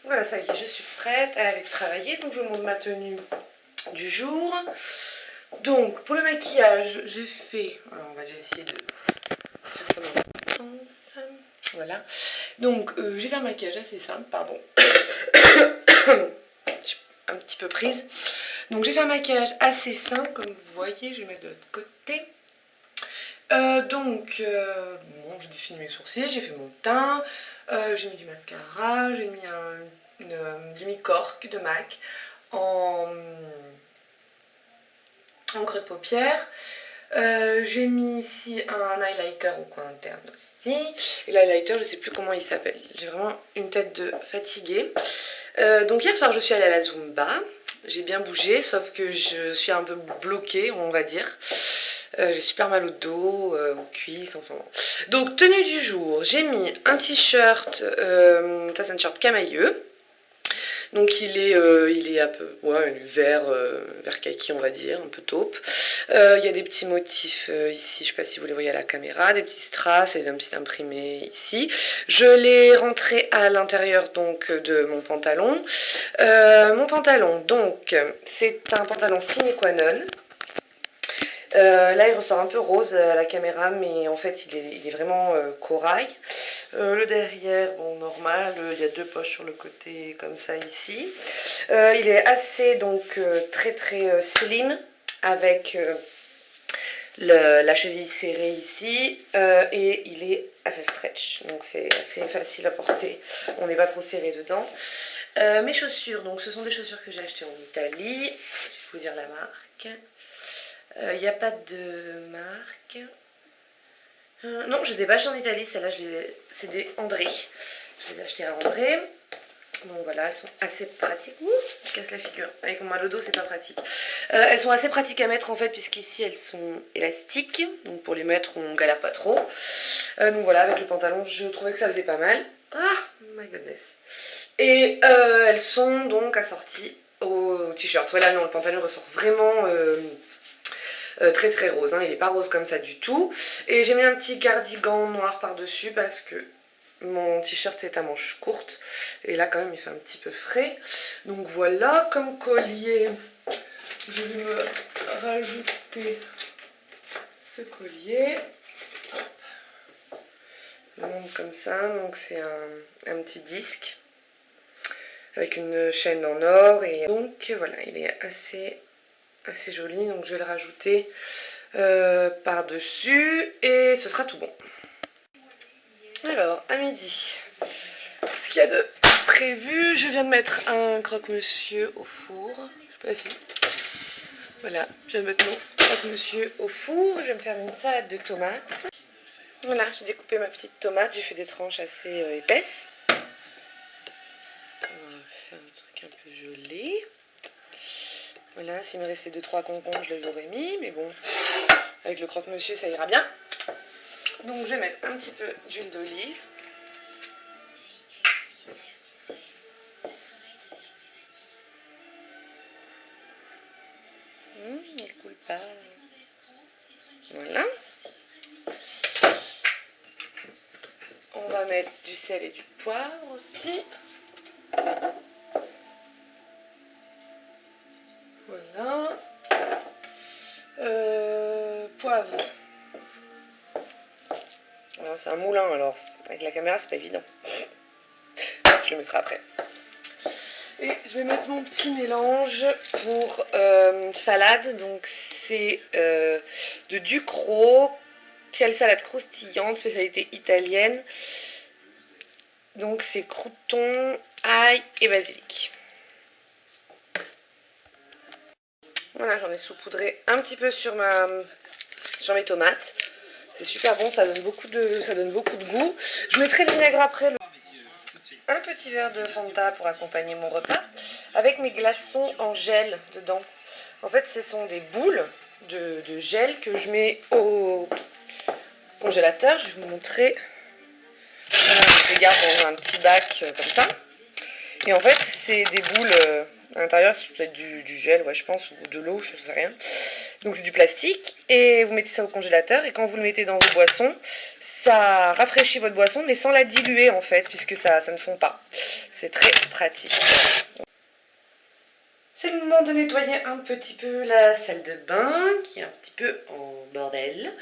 Voilà, ça y est, je suis prête à aller travailler. Donc je vous montre ma tenue du jour. Donc pour le maquillage, j'ai fait... Alors on va déjà essayer de faire ça dans le sens. Voilà. Donc j'ai fait un maquillage assez simple, pardon. Je suis un petit peu prise. Donc j'ai fait un maquillage assez simple, comme vous voyez. Je vais mettre de l'autre côté. Bon, j'ai défini mes sourcils, j'ai fait mon teint, j'ai mis du mascara, j'ai mis une demi-cork de MAC en creux de paupière. J'ai mis ici un highlighter au coin interne aussi. Et l'highlighter, je ne sais plus comment il s'appelle. J'ai vraiment une tête de fatiguée. Donc hier soir, je suis allée à la Zumba. J'ai bien bougé, sauf que je suis un peu bloquée, on va dire. J'ai super mal au dos, aux cuisses, enfin bon. Donc tenue du jour, j'ai mis un t-shirt, ça c'est un t-shirt camailleux. Donc il est un peu vert kaki on va dire, un peu taupe. Il y a des petits motifs ici, je sais pas si vous les voyez à la caméra, des petits strass et un petit imprimé ici. Je l'ai rentré à l'intérieur donc de mon pantalon. Mon pantalon donc c'est un pantalon sine qua non. Là il ressort un peu rose à la caméra mais en fait il est vraiment corail. Le derrière, bon normal, il y a deux poches sur le côté comme ça ici. Il est assez donc très slim avec la cheville serrée ici et il est assez stretch donc c'est assez facile à porter, on n'est pas trop serré dedans. Mes chaussures, donc ce sont des chaussures que j'ai achetées en Italie, je vais vous dire la marque. Il n'y a pas de marque. Non, je ne les ai pas achetées en Italie, celles-là c'est des André. Je les ai achetées à André. Donc voilà, elles sont assez pratiques. Ouh, je casse la figure. Avec mon mal au dos, c'est pas pratique. Elles sont assez pratiques à mettre en fait, puisqu'ici elles sont élastiques. Donc pour les mettre, on galère pas trop. Donc voilà, avec le pantalon, je trouvais que ça faisait pas mal. Ah, my goodness. Et elles sont donc assorties au t-shirt. Voilà, non, le pantalon ressort vraiment très rose. Hein. Il n'est pas rose comme ça du tout. Et j'ai mis un petit cardigan noir par-dessus parce que mon t-shirt est à manches courtes et là quand même il fait un petit peu frais. Donc voilà, comme collier, je vais me rajouter ce collier. Hop. Je le montre comme ça, donc c'est un petit disque avec une chaîne en or et donc voilà, il est assez joli, donc je vais le rajouter par-dessus et ce sera tout bon. Alors, à midi, ce qu'il y a de prévu, je viens de mettre un croque-monsieur au four. Je sais pas si... Voilà, je viens de mettre mon croque-monsieur au four. Je vais me faire une salade de tomates. Voilà, j'ai découpé ma petite tomate. J'ai fait des tranches assez épaisses. On va faire un truc un peu gelé. Voilà, s'il me restait 2-3 concombres, je les aurais mis. Mais bon, avec le croque-monsieur, ça ira bien. Donc, je vais mettre un petit peu d'huile d'olive. Il coule pas. Voilà. On va mettre du sel et du poivre aussi. Voilà. Poivre. Alors c'est un moulin, alors avec la caméra c'est pas évident. Je le mettrai après. Et je vais mettre mon petit mélange pour salade. Donc c'est de Ducros, quelle salade croustillante, spécialité italienne. Donc c'est croûtons, ail et basilic. Voilà, j'en ai saupoudré un petit peu sur mes tomates. C'est super bon, ça donne beaucoup de goût. Je mettrai le vinaigre après. Un petit verre de Fanta pour accompagner mon repas, avec mes glaçons en gel dedans. En fait, ce sont des boules de gel que je mets au congélateur. Je vais vous montrer. Voilà, je les garde dans un petit bac comme ça. Et en fait, c'est des boules à l'intérieur, c'est peut-être du gel, ouais, je pense, ou de l'eau, je sais rien. Donc c'est du plastique et vous mettez ça au congélateur et quand vous le mettez dans vos boissons, ça rafraîchit votre boisson mais sans la diluer en fait, puisque ça ne fond pas. c'est très pratique. C'est le moment de nettoyer un petit peu la salle de bain qui est un petit peu en bordel.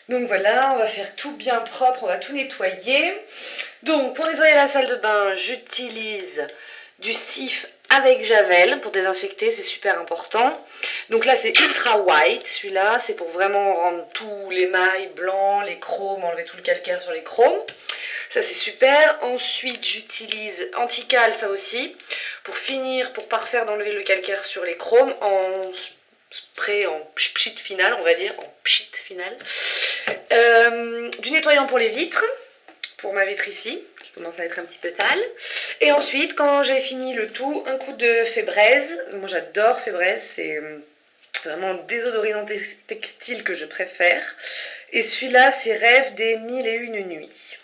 Donc voilà, on va faire tout bien propre, on va tout nettoyer. Donc pour nettoyer la salle de bain, j'utilise du Cif avec Javel pour désinfecter, c'est super important. Donc là c'est ultra white, celui-là c'est pour vraiment rendre tous les mailles blancs, les chromes, enlever tout le calcaire sur les chromes. Ça c'est super. Ensuite j'utilise Antical, ça aussi, pour finir, pour parfaire d'enlever le calcaire sur les chromes en spray, en pchit final, on va dire, en pchit final. Du nettoyant pour les vitres, pour ma vitre ici, qui commence à être un petit peu sale. Et ensuite, quand j'ai fini le tout, un coup de Fébraise. Moi j'adore Fébraise, c'est vraiment un désodorisant textile que je préfère. Et celui-là, c'est Rêve des 1001 nuits.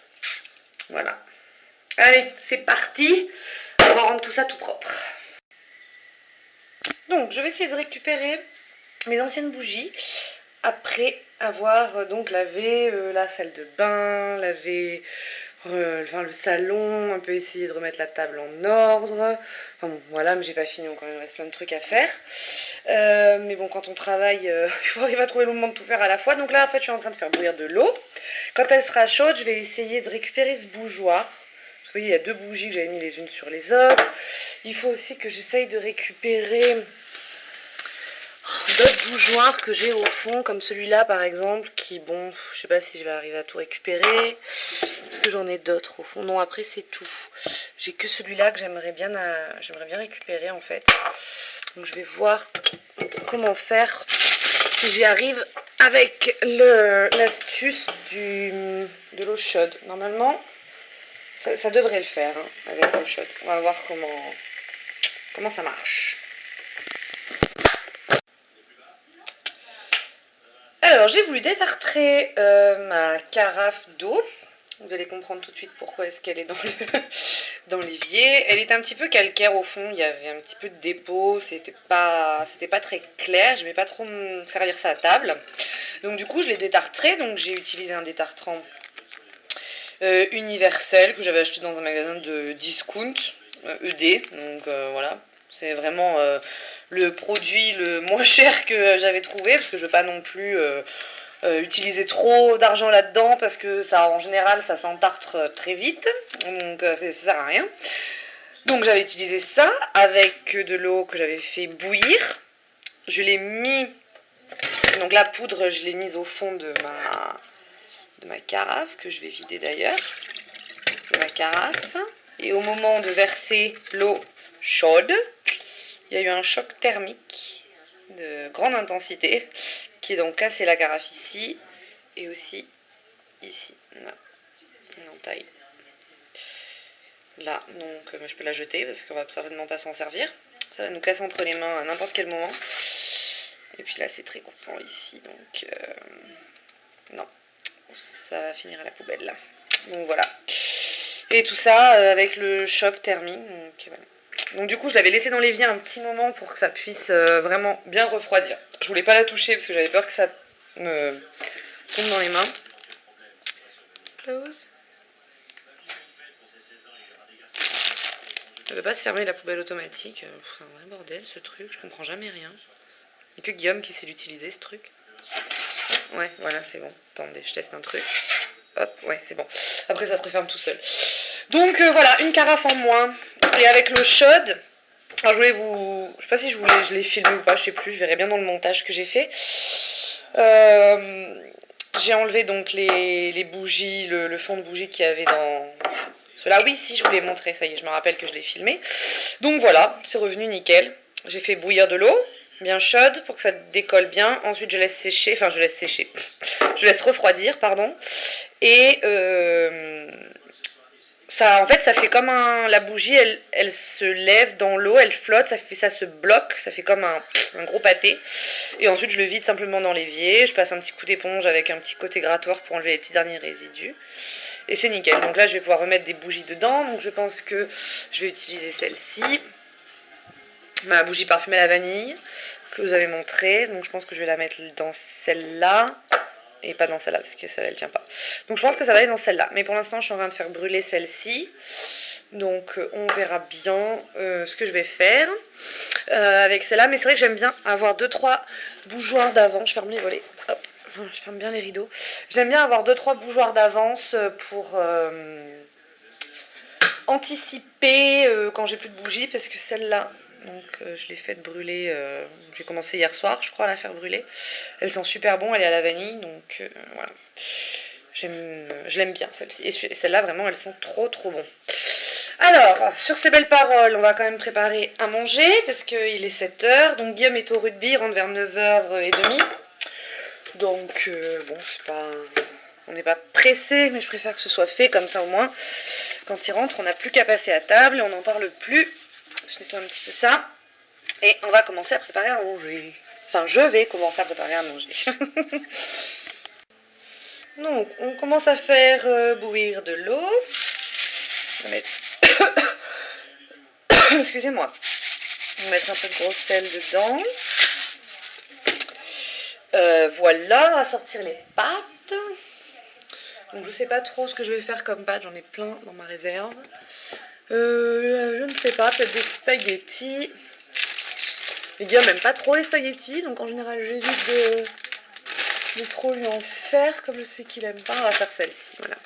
Voilà. Allez, c'est parti. On va rendre tout ça tout propre. Donc, je vais essayer de récupérer mes anciennes bougies après avoir donc lavé la salle de bain, lavé le salon, un peu essayer de remettre la table en ordre. Enfin bon, voilà, mais j'ai pas fini encore, il me reste plein de trucs à faire. Mais bon, quand on travaille, il faut arriver à trouver le moment de tout faire à la fois. Donc là, en fait, je suis en train de faire bouillir de l'eau. Quand elle sera chaude, je vais essayer de récupérer ce bougeoir. Vous voyez, il y a 2 bougies que j'avais mis les unes sur les autres. Il faut aussi que j'essaye de récupérer d'autres bougeoirs que j'ai au fond, comme celui-là par exemple, qui, bon, je sais pas si je vais arriver à tout récupérer. Est-ce que j'en ai d'autres au fond? Non, après c'est tout. J'ai que celui-là que j'aimerais bien récupérer en fait. Donc je vais voir comment faire si j'y arrive avec l'astuce de l'eau chaude. Normalement, ça devrait le faire hein, avec l'eau chaude. On va voir comment ça marche. Alors, j'ai voulu détartrer ma carafe d'eau. Vous allez comprendre tout de suite pourquoi est-ce qu'elle est dans l'évier. Elle est un petit peu calcaire au fond, il y avait un petit peu de dépôt, c'était pas très clair, je ne vais pas trop me servir ça à table. Donc du coup, je l'ai détartré, donc j'ai utilisé un détartrant universel que j'avais acheté dans un magasin de discount, ED, donc voilà. C'est vraiment le produit le moins cher que j'avais trouvé, parce que je veux pas non plus utiliser trop d'argent là-dedans, parce que ça, en général, ça s'entartre très vite, donc ça sert à rien. Donc j'avais utilisé ça avec de l'eau que j'avais fait bouillir. Je l'ai mis, donc la poudre, je l'ai mise au fond de ma carafe, que je vais vider d'ailleurs, de ma carafe. Et au moment de verser l'eau chaude, il y a eu un choc thermique de grande intensité qui est donc cassé la carafe ici et aussi ici. Là, une entaille. Là, donc je peux la jeter parce qu'on va certainement pas s'en servir. Ça va nous casser entre les mains à n'importe quel moment. Et puis là, c'est très coupant ici, donc non, ça va finir à la poubelle là. Donc voilà. Et tout ça avec le choc thermique. Donc, voilà. Donc du coup je l'avais laissé dans l'évier un petit moment pour que ça puisse vraiment bien refroidir. Je voulais pas la toucher parce que j'avais peur que ça me tombe dans les mains. Close. Ça veut pas se fermer la poubelle automatique. C'est un vrai bordel ce truc, je comprends jamais rien. Il n'y a que Guillaume qui sait l'utiliser ce truc. Ouais voilà c'est bon. Attendez, je teste un truc. Hop, ouais c'est bon. Après ça se referme tout seul. Donc voilà, une carafe en moins. Et avec l'eau chaude, alors je sais pas si je l'ai filmé ou pas, je sais plus, je verrai bien dans le montage que j'ai fait. J'ai enlevé donc les bougies, le fond de bougie qu'il y avait dans cela. Oui, si, je vous l'ai montré, ça y est, je me rappelle que je l'ai filmé. Donc voilà, c'est revenu nickel. J'ai fait bouillir de l'eau, bien chaude, pour que ça décolle bien. Ensuite, je laisse refroidir, pardon. Et ça, en fait, ça fait comme la bougie, elle se lève dans l'eau, elle flotte, ça se bloque, ça fait comme un gros pâté. Et ensuite, je le vide simplement dans l'évier. Je passe un petit coup d'éponge avec un petit côté grattoir pour enlever les petits derniers résidus. Et c'est nickel. Donc là, je vais pouvoir remettre des bougies dedans. Donc je pense que je vais utiliser celle-ci. Ma bougie parfumée à la vanille que vous avez montré. Donc je pense que je vais la mettre dans celle-là. Et pas dans celle-là, parce que celle-là, elle tient pas. Donc je pense que ça va aller dans celle-là. Mais pour l'instant, je suis en train de faire brûler celle-ci. Donc on verra bien ce que je vais faire avec celle-là. Mais c'est vrai que j'aime bien avoir 2-3 bougeoirs d'avance. Je ferme les volets. Hop, je ferme bien les rideaux. J'aime bien avoir 2-3 bougeoirs d'avance pour anticiper quand j'ai plus de bougies. Parce que celle-là, donc je l'ai faite brûler. J'ai commencé hier soir, je crois, à la faire brûler. Elle sent super bon, elle est à la vanille. Donc voilà. Je l'aime bien celle-ci. Et celle-là, vraiment, elle sent trop bon. Alors, sur ces belles paroles, on va quand même préparer à manger parce qu'il est 7h. Donc Guillaume est au rugby, il rentre vers 9h30. Donc, bon, c'est pas... on n'est pas pressé, mais je préfère que ce soit fait comme ça au moins. Quand il rentre, on n'a plus qu'à passer à table et on n'en parle plus. Je nettoie un petit peu ça. Et on va commencer à préparer à manger. Enfin, je vais commencer à préparer à manger. Donc, on commence à faire bouillir de l'eau. On va mettre... Excusez-moi. On va mettre un peu de gros sel dedans. Voilà, on va sortir les pâtes. Donc je sais pas trop ce que je vais faire comme pâtes, j'en ai plein dans ma réserve. Je ne sais pas, peut-être des spaghettis. Les gars n'aiment pas trop les spaghettis, donc en général j'évite de trop lui en faire, comme je sais qu'il aime pas. On va faire celle-ci, voilà.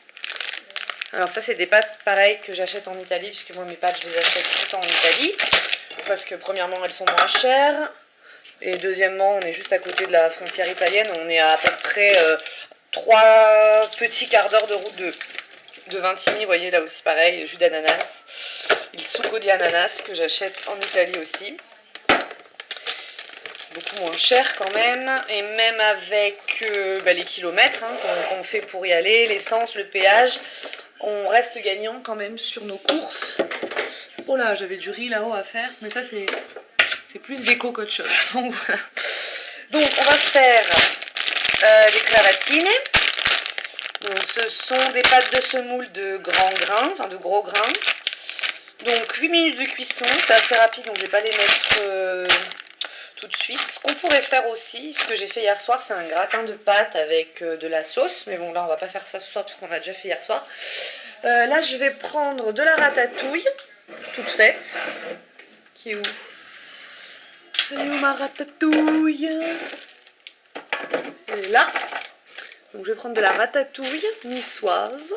Alors ça c'est des pâtes pareilles que j'achète en Italie, puisque moi mes pâtes je les achète tout le temps en Italie. Parce que premièrement elles sont moins chères. Et deuxièmement, on est juste à côté de la frontière italienne. On est à peu près 3 petits quarts d'heure de route de Vintimille. Vous voyez, là aussi pareil, jus d'ananas. Il succo di ananas que j'achète en Italie aussi. Beaucoup moins cher quand même. Et même avec les kilomètres qu'on fait pour y aller, l'essence, le péage, on reste gagnant quand même sur nos courses. Oh là, j'avais du riz là-haut à faire. Mais ça, c'est plus déco qu'autre chose. Donc voilà. Donc on va faire des clavatines. Donc ce sont des pâtes de semoule de grands grains, enfin de gros grains. Donc 8 minutes de cuisson, c'est assez rapide donc je ne vais pas les mettre tout de suite. Ce qu'on pourrait faire aussi, ce que j'ai fait hier soir, c'est un gratin de pâtes avec de la sauce. Mais bon là on va pas faire ça ce soir parce qu'on a déjà fait hier soir. Là je vais prendre de la ratatouille, toute faite. Qui est où? Elle est où ma ratatouille? Elle est là. Donc je vais prendre de la ratatouille niçoise.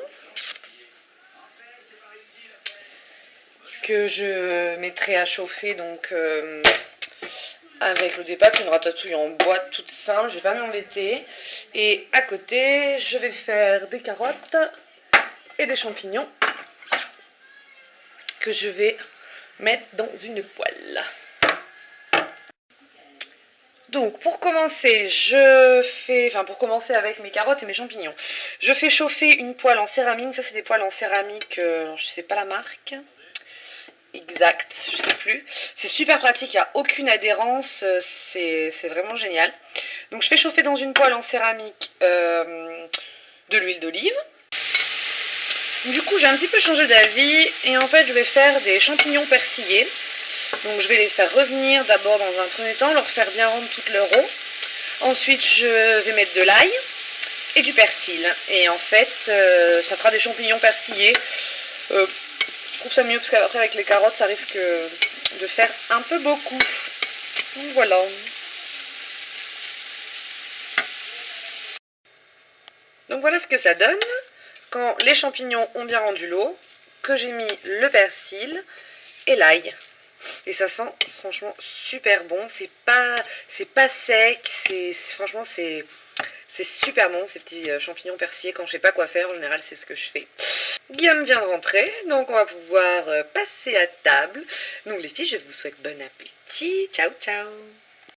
Que je mettrai à chauffer donc avec le départ, une ratatouille en boîte toute simple, je vais pas m'embêter. Et à côté, je vais faire des carottes et des champignons que je vais mettre dans une poêle. Donc pour commencer, pour commencer avec mes carottes et mes champignons, je fais chauffer une poêle en céramique. Ça c'est des poêles en céramique, je sais pas la marque exacte, je sais plus. C'est super pratique, il n'y a aucune adhérence, c'est vraiment génial. Donc je fais chauffer dans une poêle en céramique de l'huile d'olive. Du coup j'ai un petit peu changé d'avis et en fait je vais faire des champignons persillés. Donc je vais les faire revenir d'abord dans un premier temps, leur faire bien rendre toute leur eau. Ensuite je vais mettre de l'ail et du persil. Et en fait ça fera des champignons persillés. Je trouve ça mieux parce qu'après avec les carottes ça risque de faire un peu beaucoup. Donc voilà. Donc voilà ce que ça donne quand les champignons ont bien rendu l'eau, que j'ai mis le persil et l'ail. Et ça sent franchement super bon, c'est pas sec, franchement c'est super bon ces petits champignons persillés. Quand je sais pas quoi faire, en général c'est ce que je fais. Guillaume vient de rentrer, donc on va pouvoir passer à table. Donc les filles, je vous souhaite bon appétit, ciao ciao.